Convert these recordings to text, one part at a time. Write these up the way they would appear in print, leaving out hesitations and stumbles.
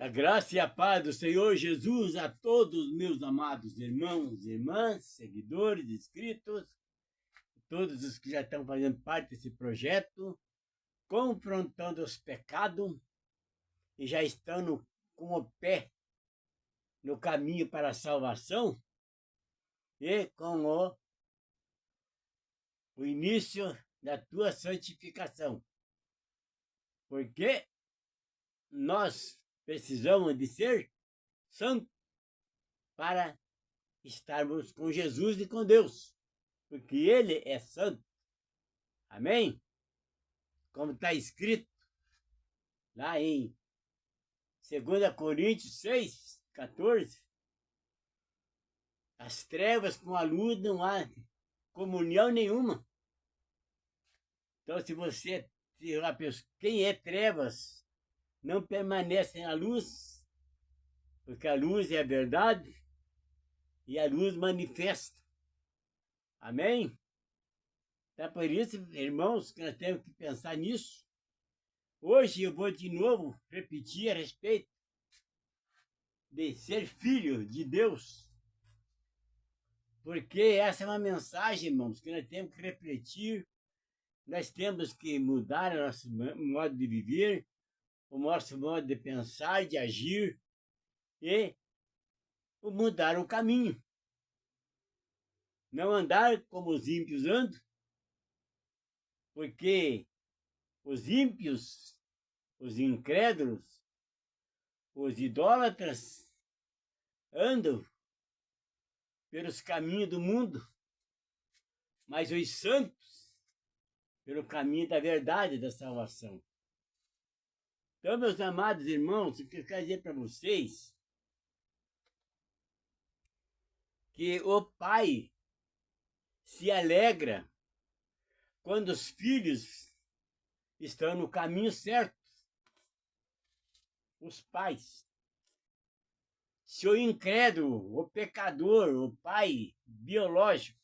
A graça e a paz do Senhor Jesus a todos meus amados irmãos e irmãs, seguidores, inscritos, todos os que já estão fazendo parte desse projeto, confrontando os pecados e já estão com o pé no caminho para a salvação e com o início da tua santificação. Porque nós precisamos de ser santos para estarmos com Jesus e com Deus, porque Ele é santo. Amém? Como está escrito lá em 2 Coríntios 6:14, as trevas com a luz não há comunhão nenhuma. Então, quem é trevas não permanece na luz, porque a luz é a verdade e a luz manifesta. Amém? Então, por isso, irmãos, que nós temos que pensar nisso. Hoje eu vou de novo repetir a respeito de ser filho de Deus. Porque essa é uma mensagem, irmãos, que nós temos que refletir, nós temos que mudar o nosso modo de viver, o nosso modo de pensar, de agir e mudar o caminho. Não andar como os ímpios andam, porque os ímpios, os incrédulos, os idólatras andam pelos caminhos do mundo, mas os santos pelo caminho da verdade da salvação. Então, meus amados irmãos, o que eu quero dizer para vocês que o Pai se alegra quando os filhos estão no caminho certo. Os pais. Se o incrédulo, o pecador, o pai biológico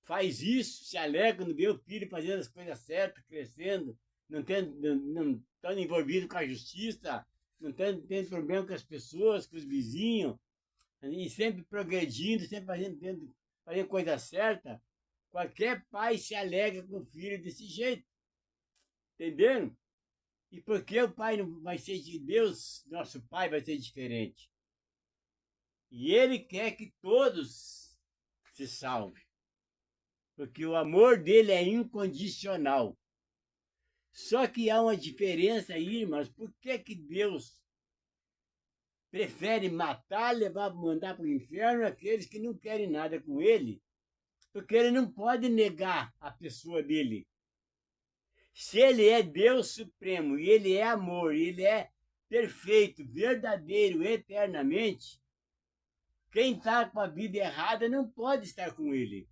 faz isso, se alegra no ver o filho fazendo as coisas certas, crescendo, não estando envolvido com a justiça, não tendo problema com as pessoas, com os vizinhos, e sempre progredindo, sempre fazendo coisa certa, qualquer pai se alegra com o filho desse jeito. Entenderam? E por que o pai não vai ser de Deus, nosso pai vai ser diferente? E ele quer que todos se salvem. Porque o amor dele é incondicional. Só que há uma diferença aí, irmãos. Por que Deus prefere matar, mandar para o inferno aqueles que não querem nada com ele? Porque ele não pode negar a pessoa dele. Se ele é Deus Supremo, e ele é amor, e ele é perfeito, verdadeiro, eternamente, quem está com a vida errada não pode estar com ele.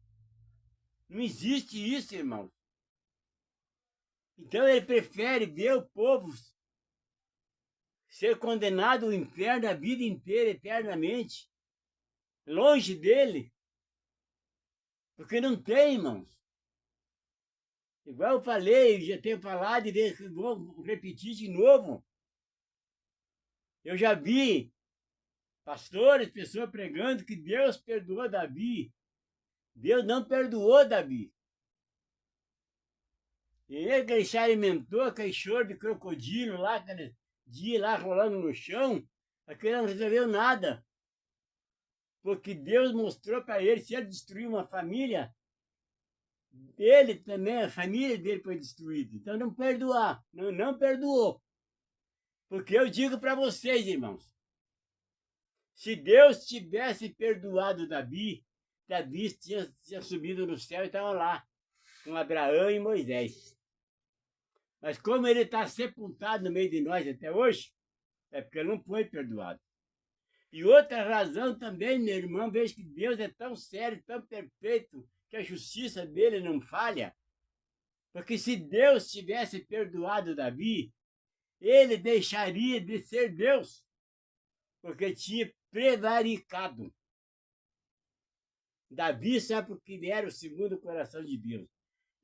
Não existe isso, irmãos. Então ele prefere ver o povo ser condenado ao inferno a vida inteira, eternamente, longe dele. Porque não tem, irmãos. Igual eu falei, já tenho falado e vou repetir de novo. Eu já vi pastores, pessoas pregando que Deus perdoou Davi. Deus não perdoou Davi. E ele se alimentou aquele choro de crocodilo lá, aquele dia lá rolando no chão, aquele não resolveu nada. Porque Deus mostrou para ele, se ele destruir uma família, ele também, a família dele foi destruída. Então não perdoar, não perdoou. Porque eu digo para vocês, irmãos, se Deus tivesse perdoado Davi tinha subido no céu e estava lá, com Abraão e Moisés. Mas como ele está sepultado no meio de nós até hoje, é porque ele não foi perdoado. E outra razão também, meu irmão, vejo que Deus é tão sério, tão perfeito, que a justiça dele não falha. Porque se Deus tivesse perdoado Davi, ele deixaria de ser Deus, porque tinha prevaricado. Davi sabe porque ele era o segundo coração de Deus.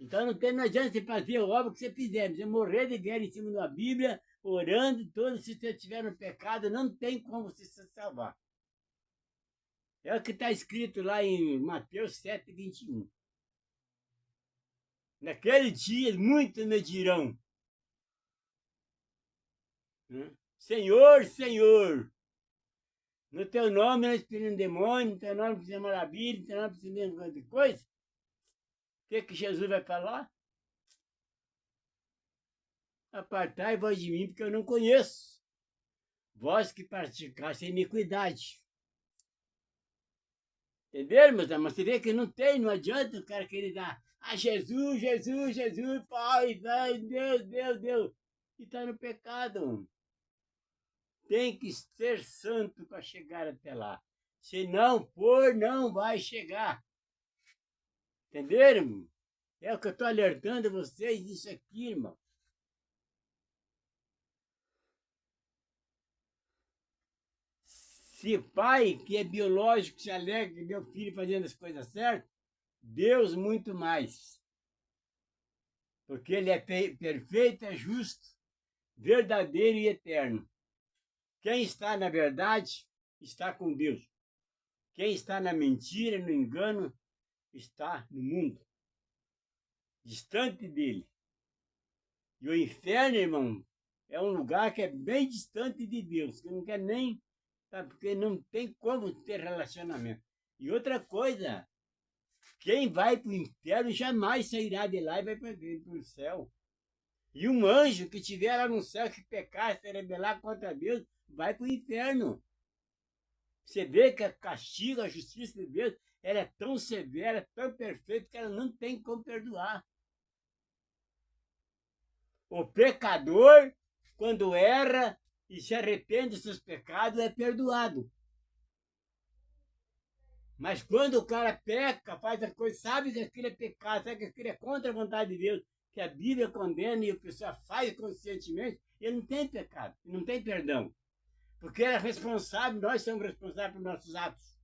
Então não adianta você fazer a obra que você fizer. Você morrer de guerra em cima de uma Bíblia, orando, todo, se você estiver no pecado, não tem como você se salvar. É o que está escrito lá em Mateus 7:21. Naquele dia, muitos me dirão, né? Senhor, Senhor, no teu nome nós expelindo demônio, no teu nome fizemos maravilha, no teu nome fizemos de coisa. O que Jesus vai falar? Apartai-vos de mim, porque eu não conheço. Vós que praticaste a iniquidade. Entenderam, meus amigos? Você vê que não adianta o cara querer dar, Jesus, Jesus, Jesus, Pai, vai, Deus, Deus, Deus. E está no pecado. Tem que ser santo para chegar até lá. Se não for, não vai chegar. Entenderam? É o que eu estou alertando vocês disso aqui, irmão. Se pai que é biológico se alegra que meu filho fazendo as coisas certas, Deus muito mais. Porque ele é perfeito, é justo, verdadeiro e eterno. Quem está na verdade está com Deus. Quem está na mentira, no engano, está no mundo, distante dele. E o inferno, irmão, é um lugar que é bem distante de Deus, que não quer nem, sabe, porque não tem como ter relacionamento. E outra coisa, quem vai para o inferno jamais sairá de lá e vai para o céu. E um anjo que estiver lá no céu, que pecar, se rebelar contra Deus, vai para o inferno. Você vê que a castigo, a justiça de Deus, ela é tão severa, tão perfeita, que ela não tem como perdoar. O pecador, quando erra e se arrepende dos seus pecados, é perdoado. Mas quando o cara peca, faz a coisa, sabe que aquilo é pecado, sabe que aquilo é contra a vontade de Deus, que a Bíblia condena e a pessoa faz conscientemente, ele não tem pecado, não tem perdão. Porque ele é responsável, nós somos responsáveis por nossos atos.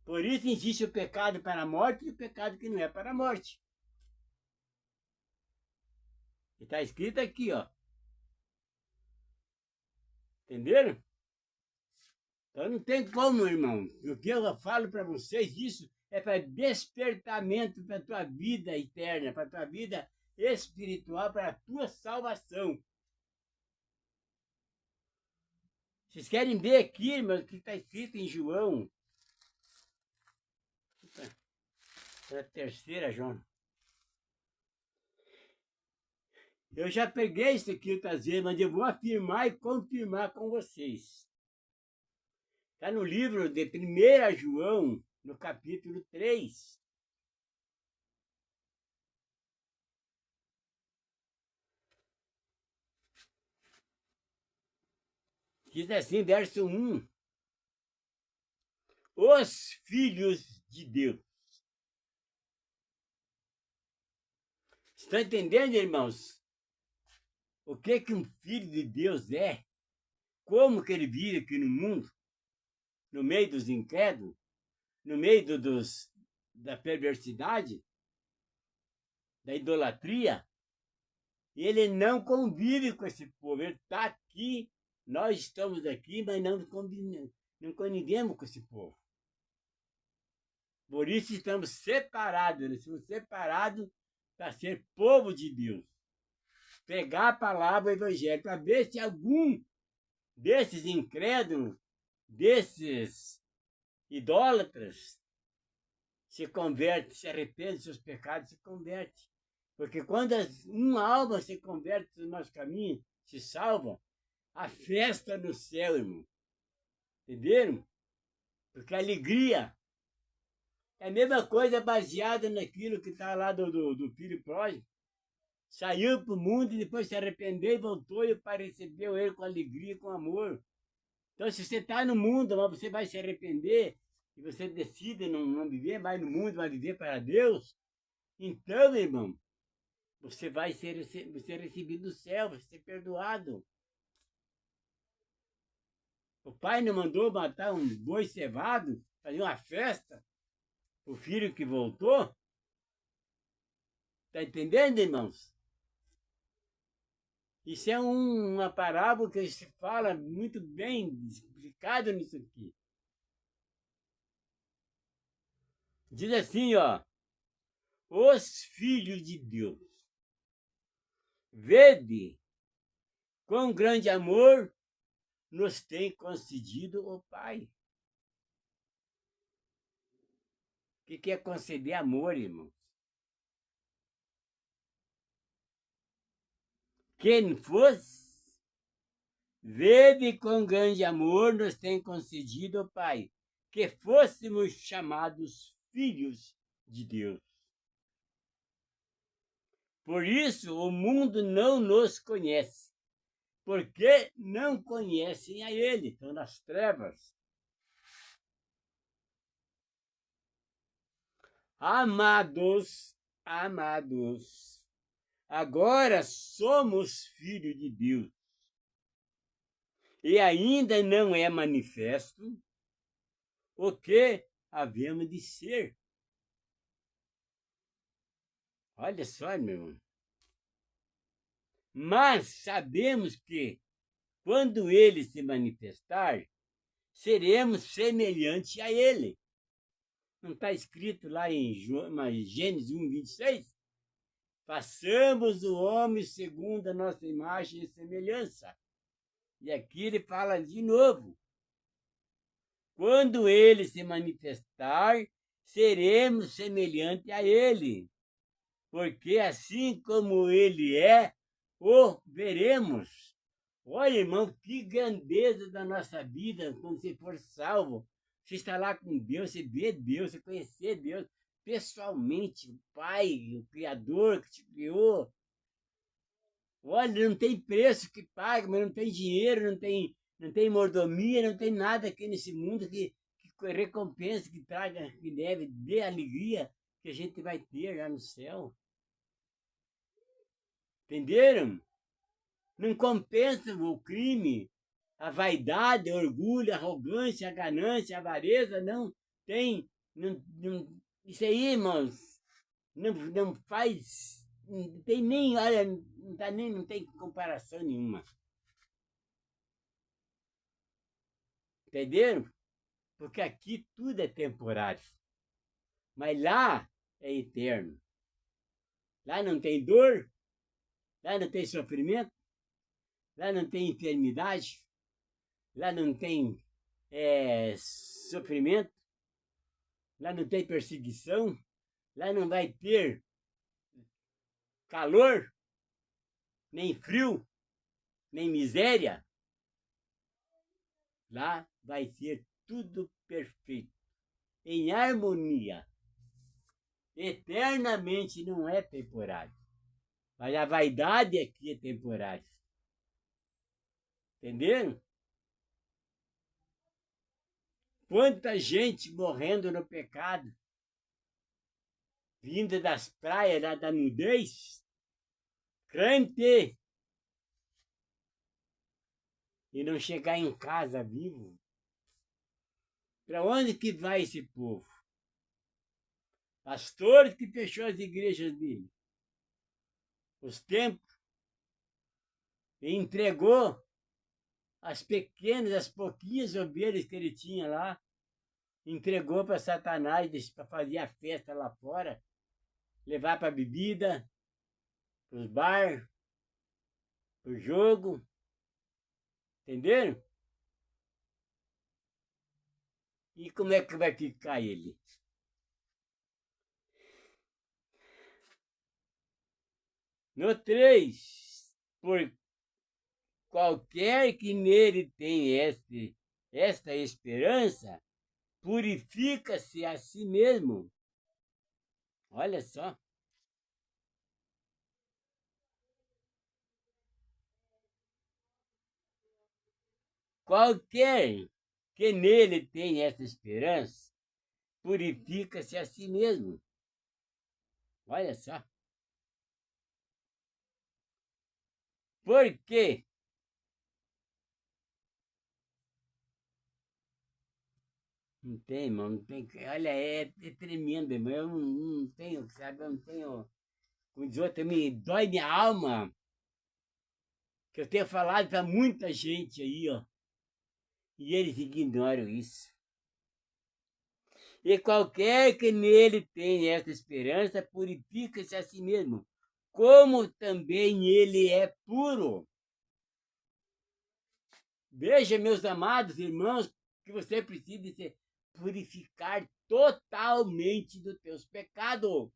Por isso existe o pecado para a morte e o pecado que não é para a morte. Está escrito aqui, ó. Entenderam? Então não tem como, irmão. O que eu falo para vocês, isso é para despertamento para a tua vida eterna, para a tua vida espiritual, para a tua salvação. Vocês querem ver aqui, irmão, o que está escrito em João? É a terceira, João. Eu já peguei isso aqui outras vezes, mas eu vou afirmar e confirmar com vocês. Está no livro de 1 João, no capítulo 3. Diz assim, verso 1. Os filhos de Deus. Estão entendendo, irmãos? O que um filho de Deus é? Como que ele vive aqui no mundo? No meio dos incrédulos? No meio da perversidade? Da idolatria? E ele não convive com esse povo. Ele está aqui, nós estamos aqui, mas não convivemos com esse povo. Por isso estamos separados. Nós estamos separados para ser povo de Deus. Pegar a palavra, o evangelho, para ver se algum desses incrédulos, desses idólatras, se converte, se arrepende dos seus pecados, se converte. Porque quando uma alma se converte no nosso caminho, se salva, a festa no céu, irmão. Entenderam? Porque a alegria é a mesma coisa baseada naquilo que está lá do filho pródigo. Saiu para o mundo e depois se arrependeu e voltou e o pai recebeu ele com alegria, com amor. Então, se você está no mundo, mas você vai se arrepender e você decide não viver mais no mundo, mas viver para Deus, então, irmão, você vai ser recebido do céu, vai ser perdoado. O pai não mandou matar um boi cevado, fazer uma festa, o filho que voltou. Está entendendo, irmãos? Isso é uma parábola que se fala muito bem explicado nisso aqui. Diz assim, ó, os filhos de Deus, vede quão grande amor nos tem concedido o Pai. O que é conceder amor, irmãos? Quem fosse, vede quão grande amor nos tem concedido o Pai, que fôssemos chamados filhos de Deus. Por isso o mundo não nos conhece, porque não conhecem a Ele, estão nas trevas. Amados, agora somos filhos de Deus. E ainda não é manifesto o que havemos de ser. Olha só, meu irmão. Mas sabemos que, quando ele se manifestar, seremos semelhantes a ele. Não está escrito lá em Gênesis 1, 26? Façamos o homem segundo a nossa imagem e semelhança. E aqui ele fala de novo. Quando ele se manifestar, seremos semelhantes a ele. Porque assim como ele é, o veremos. Olha, irmão, que grandeza da nossa vida quando você for salvo. Você está lá com Deus, você vê Deus, você conhecer Deus pessoalmente, o Pai, o Criador que te criou. Olha, não tem preço que pague, mas não tem dinheiro, não tem mordomia, não tem nada aqui nesse mundo que recompense, que traga, que dê alegria que a gente vai ter lá no céu. Entenderam? Não compensa o crime, a vaidade, o orgulho, a arrogância, a ganância, a avareza, não tem. Isso aí, irmãos, não faz. Não tem nem, olha, não tem comparação nenhuma. Entenderam? Porque aqui tudo é temporário. Mas lá é eterno. Lá não tem dor, lá não tem sofrimento, lá não tem enfermidade, lá não tem sofrimento, lá não tem perseguição, lá não vai ter calor, nem frio, nem miséria. Lá vai ser tudo perfeito, em harmonia. Eternamente não é temporário. Mas a vaidade aqui é temporária. Entenderam? Quanta gente morrendo no pecado, vinda das praias lá da nudez, crente, e não chegar em casa vivo. Para onde que vai esse povo? Pastores que fechou as igrejas dele, os templos, e entregou as pequenas, as pouquinhas ovelhas que ele tinha lá, entregou para Satanás para fazer a festa lá fora, levar para bebida, para os bar, para o jogo. Entenderam? E como é que vai ficar ele? No 3, por qualquer que nele tem esta esperança, purifica-se a si mesmo. Olha só. Qualquer que nele tem essa esperança, purifica-se a si mesmo. Olha só. Por quê? Não tem, irmão, não tem. Olha, é tremendo, irmão. Eu não tenho, sabe? Eu não tenho como diz outro, me dói minha alma, que eu tenho falado para muita gente aí, ó, e eles ignoram isso. E qualquer que nele tenha esta esperança, purifica-se a si mesmo, como também ele é puro. Veja, meus amados irmãos, que você precisa se purificar totalmente dos teus pecados.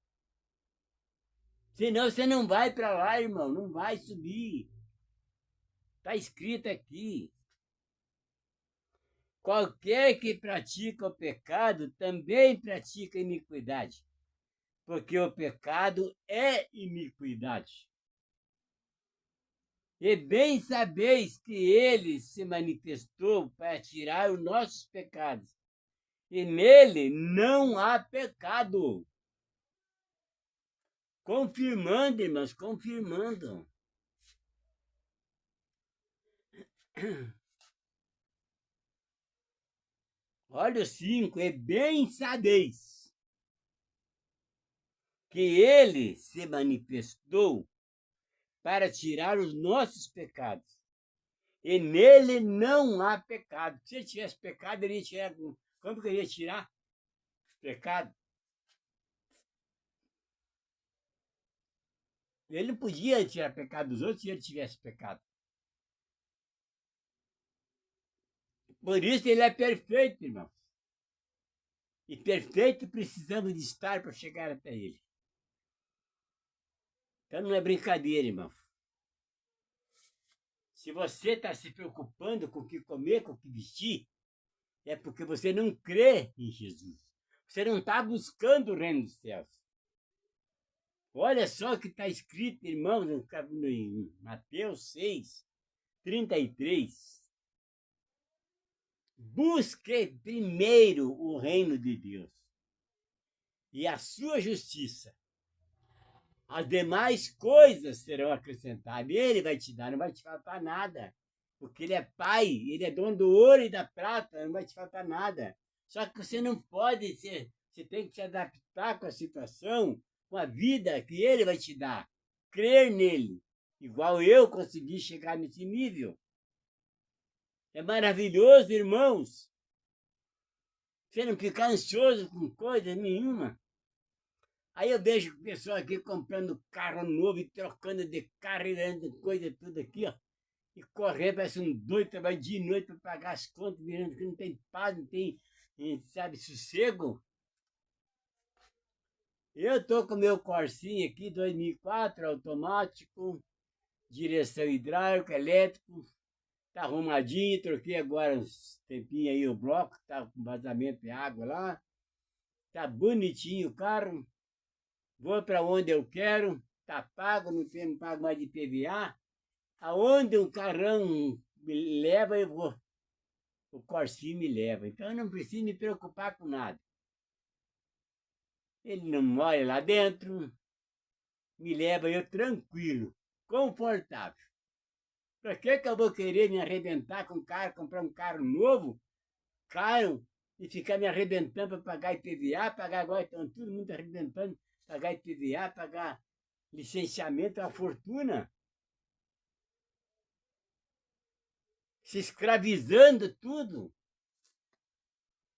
Senão você não vai para lá, irmão, não vai subir. Está escrito aqui. Qualquer que pratica o pecado também pratica iniquidade, porque o pecado é iniquidade. E bem sabeis que ele se manifestou para tirar os nossos pecados, e nele não há pecado. Confirmando, irmãos, confirmando. Olha o 5, e bem sabeis que ele se manifestou para tirar os nossos pecados. E nele não há pecado. Se ele tivesse pecado, ele ia tirar. Como que ele ia tirar os pecados? Ele não podia tirar pecado dos outros se ele tivesse pecado. Por isso ele é perfeito, irmão. E perfeito precisamos de estar para chegar até ele. Então não é brincadeira, irmão. Se você está se preocupando com o que comer, com o que vestir, é porque você não crê em Jesus. Você não está buscando o reino dos céus. Olha só o que está escrito, irmãos, em Mateus 6, 33. Busque primeiro o reino de Deus e a sua justiça. As demais coisas serão acrescentadas. Ele vai te dar, não vai te faltar nada. Porque ele é pai, ele é dono do ouro e da prata, não vai te faltar nada. Só que você não pode ser, você tem que se adaptar com a situação, com a vida que ele vai te dar. Crer nele, igual eu consegui chegar nesse nível. É maravilhoso, irmãos. Você não ficar ansioso com coisa nenhuma. Aí eu vejo o pessoal aqui comprando carro novo e trocando de carro e dando coisa tudo aqui, ó. E correndo, parece um doido, trabalha de noite para pagar as contas, virando que não tem paz, não tem, sabe, sossego. Eu tô com meu Corsinha aqui, 2004, automático, direção hidráulica, elétrico, tá arrumadinho, troquei agora uns tempinhos aí o bloco, tá com vazamento de água lá, tá bonitinho o carro, vou para onde eu quero, tá pago, não pago mais de PVA, aonde um carrão me leva, eu vou. O Corsinha me leva, então eu não preciso me preocupar com nada. Ele não mora lá dentro, me leva eu tranquilo, confortável. Para que eu vou querer me arrebentar com um carro, comprar um carro novo, caro, e ficar me arrebentando para pagar IPVA, pagar agora, estão todo mundo arrebentando, pagar IPVA, pagar licenciamento, é uma fortuna. Se escravizando tudo.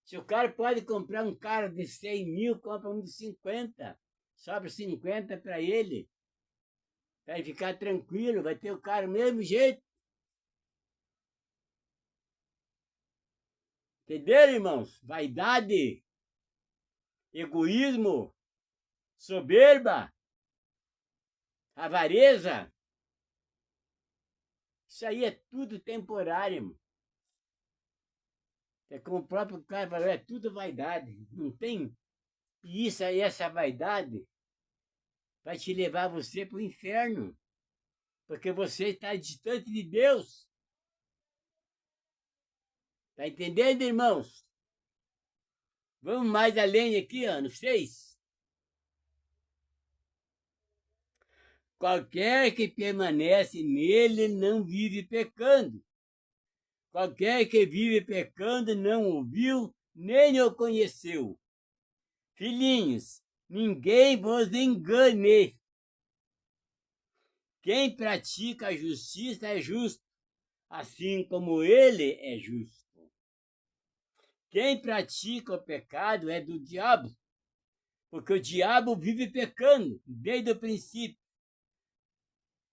Se o cara pode comprar um carro de 100 mil, compra um de 50. Sobra 50 para ele. Vai ficar tranquilo, vai ter o carro do mesmo jeito. Entenderam, irmãos? Vaidade, egoísmo, soberba, avareza. Isso aí é tudo temporário, irmão. É como o próprio cara falou, é tudo vaidade. Não tem. E isso aí, essa vaidade, vai te levar você para o inferno. Porque você está distante de Deus. Está entendendo, irmãos? Vamos mais além aqui, ó, no 6. Qualquer que permanece nele não vive pecando. Qualquer que vive pecando não ouviu, nem o conheceu. Filhinhos, ninguém vos engane. Quem pratica a justiça é justo, assim como ele é justo. Quem pratica o pecado é do diabo, porque o diabo vive pecando desde o princípio.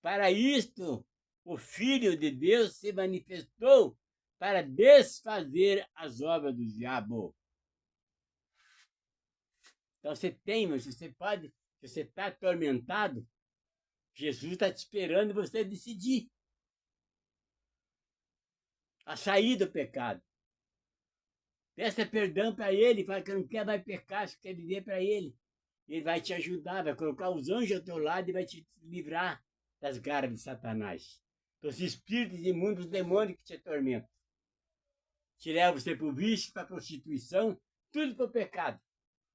Para isto, o Filho de Deus se manifestou para desfazer as obras do diabo. Então você pode, se você está atormentado, Jesus está te esperando você decidir a sair do pecado. Peça perdão para ele, fala que não quer mais pecar, você quer viver para ele. Ele vai te ajudar, vai colocar os anjos ao teu lado e vai te livrar das garras de Satanás, dos espíritos imundos, dos demônios que te atormentam. Te leva você para o vício, para a prostituição, tudo para o pecado.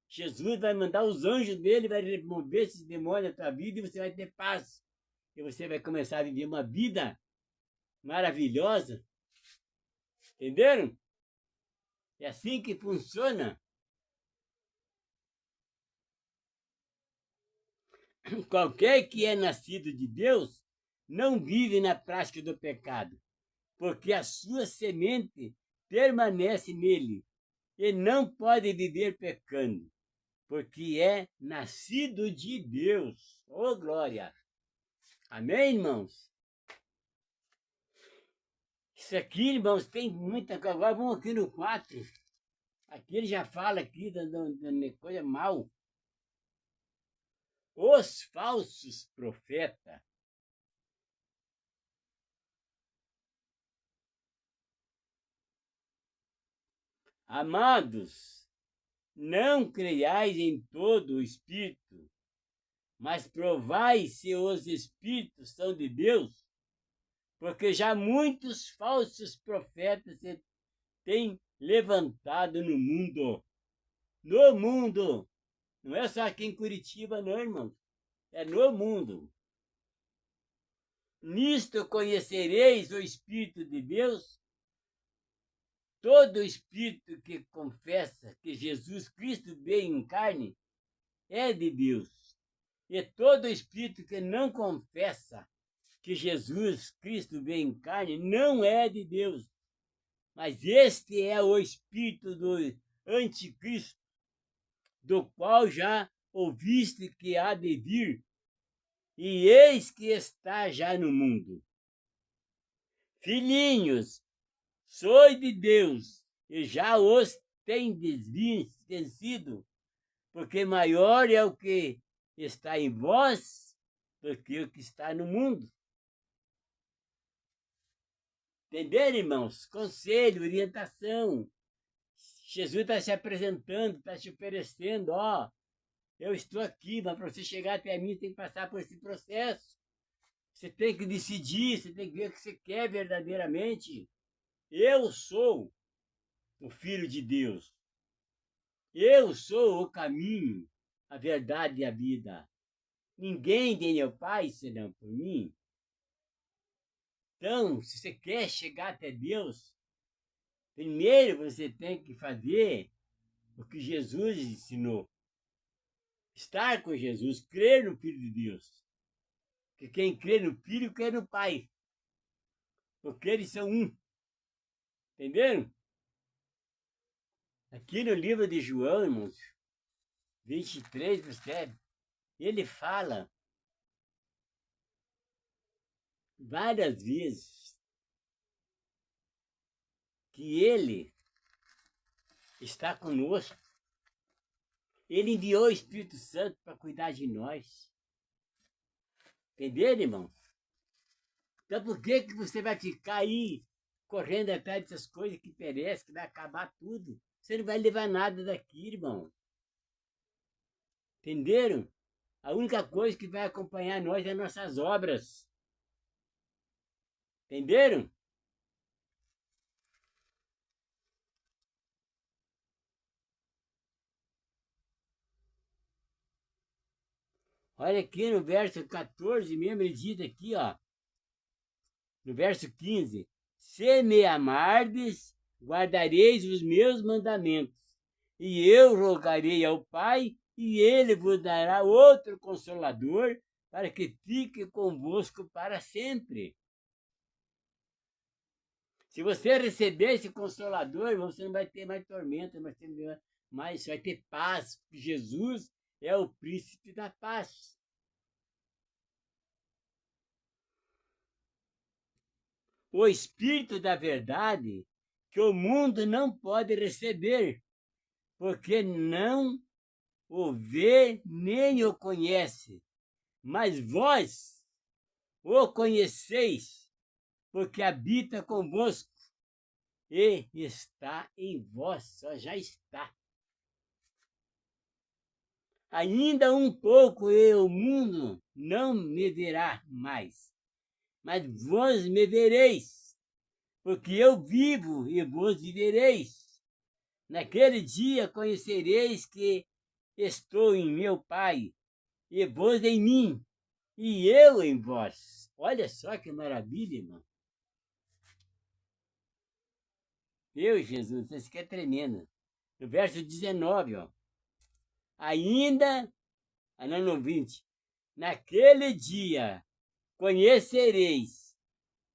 Jesus vai mandar os anjos dele, vai remover esses demônios da tua vida e você vai ter paz. E você vai começar a viver uma vida maravilhosa. Entenderam? É assim que funciona. Qualquer que é nascido de Deus não vive na prática do pecado, porque a sua semente permanece nele e não pode viver pecando, porque é nascido de Deus. Oh, glória! Amém, irmãos? Isso aqui, irmãos, tem muita coisa. Agora vamos aqui no 4. Aqui ele já fala aqui da coisa mal. Os falsos profetas. Amados, não creiais em todo o Espírito, mas provai se os Espíritos são de Deus, porque já muitos falsos profetas se têm levantado no mundo. No mundo! Não é só aqui em Curitiba, não, irmão. É no mundo. Nisto conhecereis o Espírito de Deus. Todo espírito que confessa que Jesus Cristo veio em carne é de Deus. E todo espírito que não confessa que Jesus Cristo veio em carne não é de Deus. Mas este é o espírito do anticristo, do qual já ouviste que há de vir, e eis que está já no mundo. Filhinhos, sois de Deus, e já os tendes vencido, porque maior é o que está em vós do que o que está no mundo. Entenderam, irmãos? Conselho, orientação. Jesus está se apresentando, está te oferecendo, ó, eu estou aqui, mas para você chegar até mim, tem que passar por esse processo. Você tem que decidir, você tem que ver o que você quer verdadeiramente. Eu sou o Filho de Deus. Eu sou o caminho, a verdade e a vida. Ninguém tem meu Pai senão por mim. Então, se você quer chegar até Deus, primeiro você tem que fazer o que Jesus ensinou. Estar com Jesus, crer no Filho de Deus. Porque quem crê no Filho, crê no Pai. Porque eles são um. Entenderam? Aqui no livro de João, irmãos, 23, percebe? Ele fala várias vezes que ele está conosco. Ele enviou o Espírito Santo para cuidar de nós. Entenderam, irmão? Então por que você vai ficar aí correndo atrás dessas coisas que perecem, que vai acabar tudo? Você não vai levar nada daqui, irmão. Entenderam? A única coisa que vai acompanhar nós é nossas obras. Entenderam? Olha aqui no verso 14 mesmo, ele diz aqui, ó. No verso 15. Se me amardes, guardareis os meus mandamentos. E eu rogarei ao Pai, e ele vos dará outro Consolador, para que fique convosco para sempre. Se você receber esse Consolador, você não vai ter mais tormenta, mas vai ter paz. Jesus é o príncipe da paz. O Espírito da verdade que o mundo não pode receber, porque não o vê nem o conhece. Mas vós o conheceis, porque habita convosco e está em vós, só já está. Ainda um pouco e o mundo não me verá mais, mas vós me vereis, porque eu vivo e vos vivereis. Naquele dia conhecereis que estou em meu Pai, e vós em mim, e eu em vós. Olha só que maravilha, irmão. Meu Jesus, isso aqui é tremendo. No verso 19, ó. Ainda, no 20, naquele dia conhecereis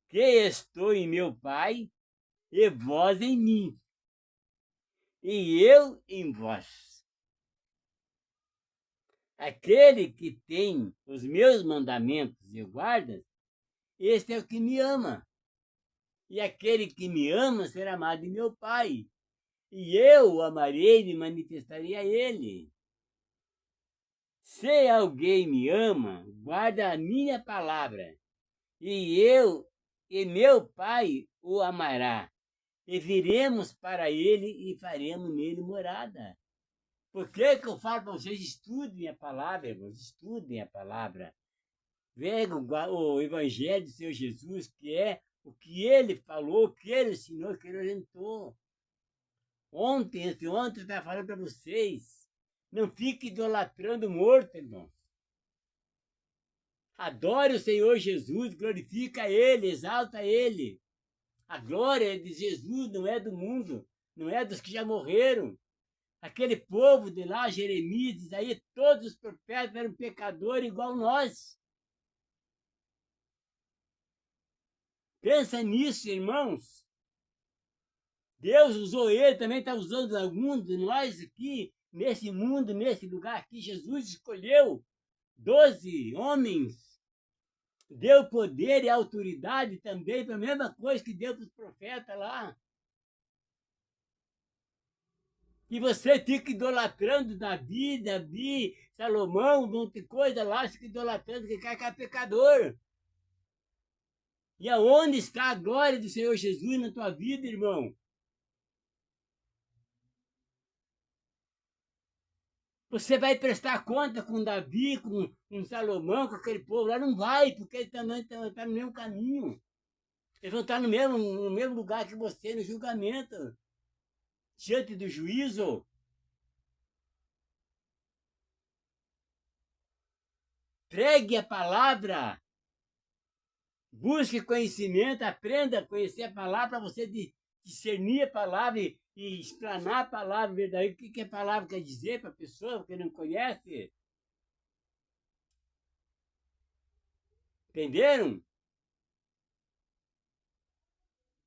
que estou em meu Pai, e vós em mim, e eu em vós. Aquele que tem os meus mandamentos e guarda, este é o que me ama. E aquele que me ama será amado de meu Pai. E eu o amarei e me manifestarei a ele. Se alguém me ama, guarda a minha palavra, e meu Pai o amará. E viremos para ele e faremos nele morada. Por que eu falo para vocês? Estudem a palavra, irmãos, estudem a palavra. Vejam o Evangelho do Senhor Jesus, que é o que ele falou, o que ele ensinou, o que ele orientou. Ontem eu estava falando para vocês, não fique idolatrando o morto, irmão. Adore o Senhor Jesus, glorifica Ele, exalta Ele. A glória de Jesus não é do mundo, não é dos que já morreram. Aquele povo de lá, Jeremias, Isaías, todos os profetas eram pecadores igual nós. Pensa nisso, irmãos. Deus usou ele, também está usando alguns de nós aqui, nesse mundo, nesse lugar aqui. Jesus escolheu 12 homens, deu poder e autoridade também, para a mesma coisa que deu para os profetas lá. E você fica idolatrando Davi, Salomão, um monte de coisa lá, fica idolatrando que é pecador. E aonde está a glória do Senhor Jesus na tua vida, irmão? Você vai prestar conta com Davi, com Salomão, com aquele povo lá? Não vai, porque eles também estão no mesmo caminho. Eles vão estar no mesmo lugar que você, no julgamento, diante do juízo. Pregue a palavra. Busque conhecimento, aprenda a conhecer a palavra para você discernir a palavra e explanar a palavra verdadeira. O que a palavra quer dizer para a pessoa que não conhece? Entenderam?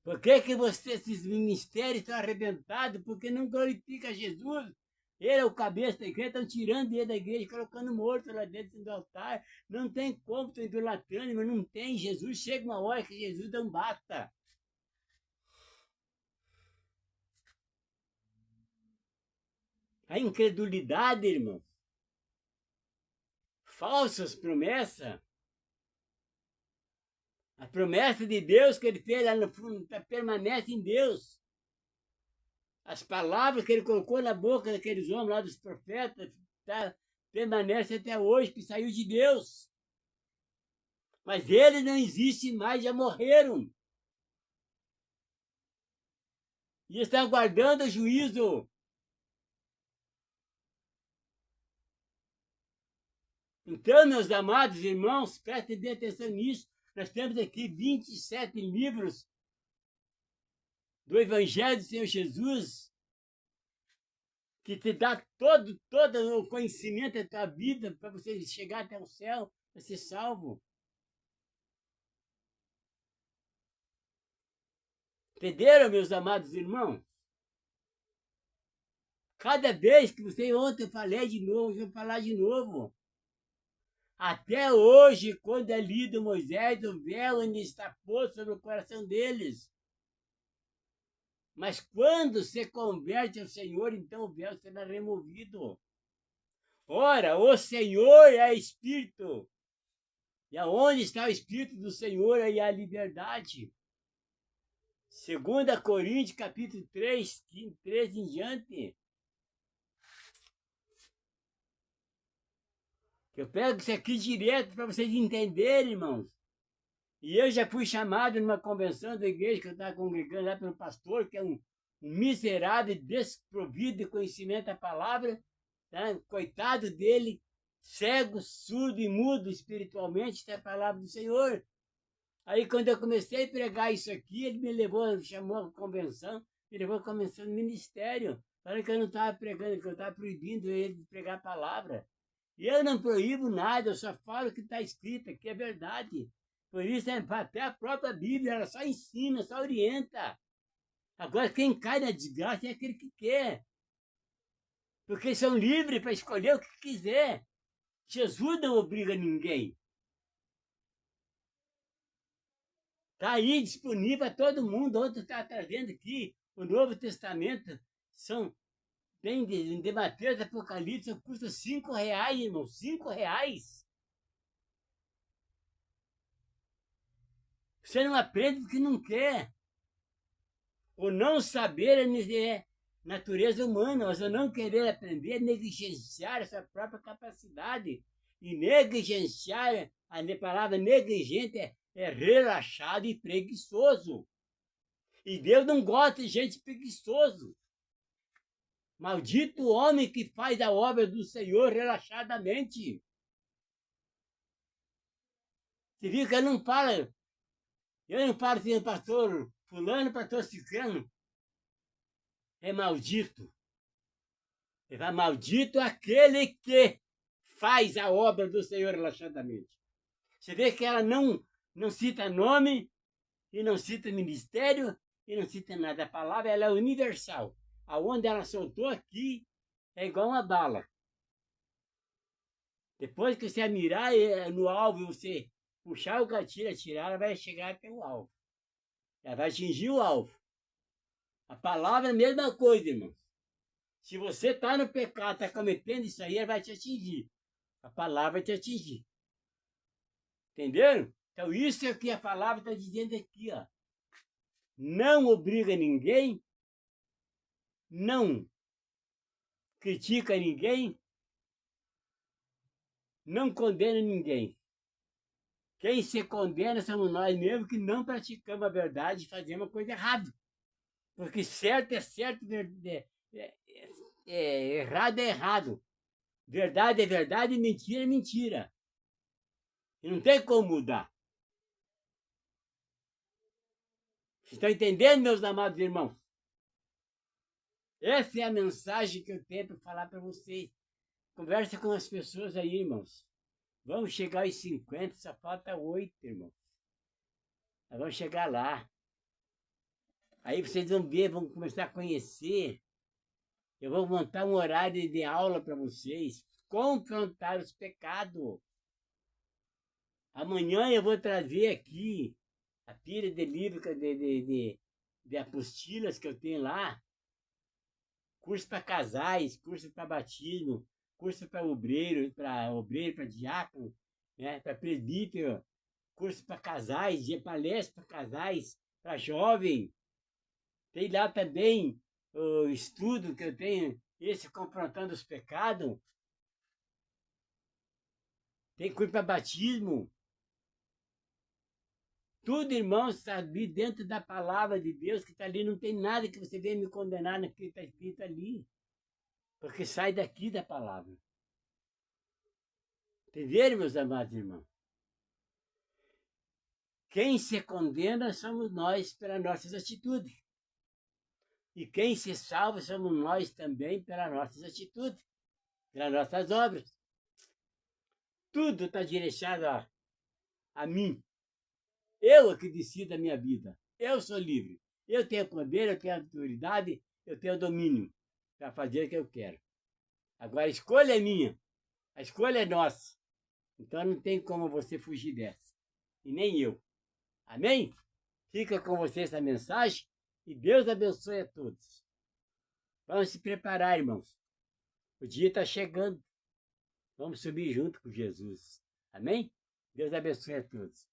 Por que esses ministérios estão arrebentados? Porque não glorifica Jesus. Ele é o cabeça da igreja, estão tirando ele da igreja, colocando morto lá dentro do altar. Não tem como, estão idolatrando, mas não tem. Jesus, chega uma hora que Jesus não basta. A incredulidade, irmão. Falsas promessas. A promessa de Deus que ele fez lá no fundo permanece em Deus. As palavras que ele colocou na boca daqueles homens lá, dos profetas, permanecem até hoje, que saiu de Deus. Mas eles não existem mais, já morreram. E estão aguardando o juízo. Então, meus amados irmãos, prestem bem atenção nisso. Nós temos aqui 27 livros do Evangelho do Senhor Jesus, que te dá todo o conhecimento da tua vida para você chegar até o céu. vai ser salvo. Entenderam, meus amados irmãos? Cada vez que você ontem eu falei de novo, eu vou falar de novo. Até hoje, quando é lido Moisés, o véu ainda está posto sobre o coração deles. Mas quando se converte ao Senhor, então o véu será removido. Ora, o Senhor é Espírito. E aonde está o Espírito do Senhor, aí há liberdade. 2 Coríntios, capítulo 3, 13 em diante. Eu pego isso aqui direto para vocês entenderem, irmãos. E eu já fui chamado numa convenção da igreja que eu estava congregando lá pelo pastor, que é um miserável, desprovido de conhecimento da palavra. Tá? Coitado dele, cego, surdo e mudo espiritualmente, da palavra do Senhor. Aí quando eu comecei a pregar isso aqui, ele me levou, chamou a convenção, me levou a convenção do ministério. Falei que eu não estava pregando, que eu estava proibindo ele de pregar a palavra. E eu não proíbo nada, eu só falo o que está escrito, que é verdade. Por isso, até a própria Bíblia, ela só ensina, só orienta. Agora, quem cai na desgraça é aquele que quer. Porque eles são livres para escolher o que quiser. Jesus não obriga ninguém. Está aí disponível a todo mundo. Ontem está trazendo aqui o Novo Testamento. Tem de Mateus, Apocalipse, custa R$5, irmão. R$5. Você não aprende porque não quer. O não saber é natureza humana, mas o não querer aprender é negligenciar a sua própria capacidade. E negligenciar, a palavra negligente é relaxado e preguiçoso. E Deus não gosta de gente preguiçoso. Maldito o homem que faz a obra do Senhor relaxadamente. Você viu que eu não falo assim, pastor fulano, pastor ciclano. É maldito. Ele vai maldito aquele que faz a obra do Senhor relaxadamente. Você vê que ela não cita nome, e não cita ministério, e não cita nada. A palavra ela é universal. Aonde ela soltou aqui, é igual uma bala. Depois que você mirar no alvo e você puxar o gatilho, atirar, ela vai chegar até o alvo. Ela vai atingir o alvo. A palavra é a mesma coisa, irmão. Se você está no pecado, está cometendo isso aí, ela vai te atingir. A palavra vai te atingir. Entenderam? Então, isso é o que a palavra está dizendo aqui, ó. Não obriga ninguém, não critica ninguém, não condena ninguém. Quem se condena somos nós mesmos que não praticamos a verdade e fazemos a coisa errada. Porque certo é certo, errado é errado. Verdade é verdade e mentira é mentira. E não tem como mudar. Vocês estão entendendo, meus amados irmãos? Essa é a mensagem que eu tenho para falar para vocês. Conversa com as pessoas aí, irmãos. Vamos chegar aos 50, só falta 8, irmãos. Nós vamos chegar lá. Aí vocês vão ver, vão começar a conhecer. Eu vou montar um horário de aula para vocês. Confrontar os pecados. Amanhã eu vou trazer aqui a pilha de livros de apostilas que eu tenho lá. Curso para casais, curso para batismo, curso para obreiro, para diácono, né, para presbítero, curso para casais, de palestra para casais, para jovem. Tem lá também o estudo que eu tenho, esse confrontando os pecados. Tem curso para batismo. Tudo, irmãos, está ali dentro da palavra de Deus que está ali. Não tem nada que você venha me condenar naquilo que está escrito ali. Porque sai daqui da palavra. Entenderam, meus amados irmãos? Quem se condena somos nós pelas nossas atitudes. E quem se salva somos nós também pelas nossas atitudes, pelas nossas obras. Tudo está direcionado a mim. Eu é que decido a minha vida. Eu sou livre. Eu tenho poder, eu tenho autoridade, eu tenho domínio para fazer o que eu quero. Agora a escolha é minha. A escolha é nossa. Então não tem como você fugir dessa. E nem eu. Amém? Fica com você essa mensagem e Deus abençoe a todos. Vamos se preparar, irmãos. O dia está chegando. Vamos subir junto com Jesus. Amém? Deus abençoe a todos.